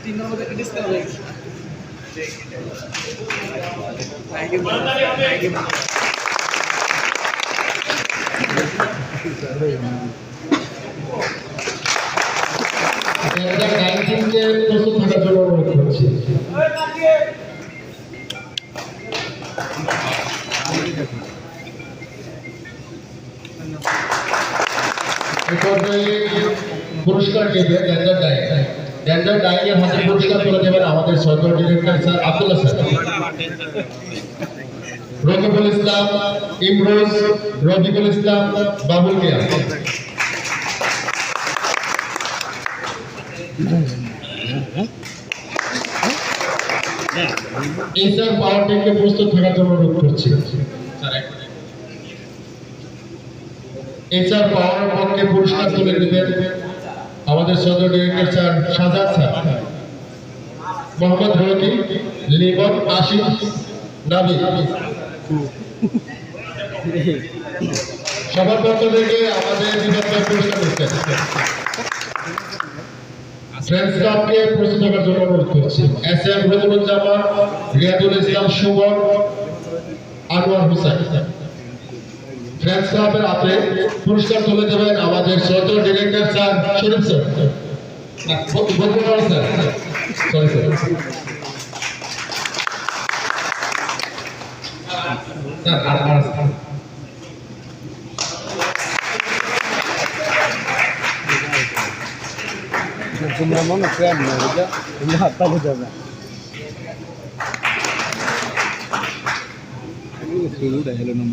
তিন নম্বর একটা ডিসকাউন্ট হয়ে গেছে প্রস্তুত থাকার জন্য অনুরোধ করছি। পুরস্কার দেবেন ডেন্ডার ডাইনের হাতে পুরস্কার করে দেবেন আমাদের সরকার director sir Abdullah sir. Rakibul Islam, Imroz, Robikul Islam, Babul Mia. Sir power টেককে প্রস্তুত থাকার জন্য অনুরোধ করছি। স্যার পাওয়ার পক্ষে পুরস্কার তুলে দেবেন আমাদের সদর director sir Shahzad sir. Mohammad Rocky, Limon, Ashik, Nabi. সবার পক্ষ থেকে আমাদের বিভাগীয় পুরস্কার দিচ্ছেন। ফ্রেন্ডস ক্লাবকে প্রস্তুত থাকার জন্য অনুরোধ করছি। এস এম রুহুজ্জামান, রিয়াদুল ইসলাম সুমন, আনোয়ার হোসেন। ফ্রেন্ডস ক্লাবের হাতে পুরস্কার তুলে দেবেন আমাদের সদর ডিরেক্টর স্যার শরীফ স্যার। Sorry sir. তোমরা মনে প্রেম না বুঝা তোমরা হাতটা বুঝা না উড়া হেলো না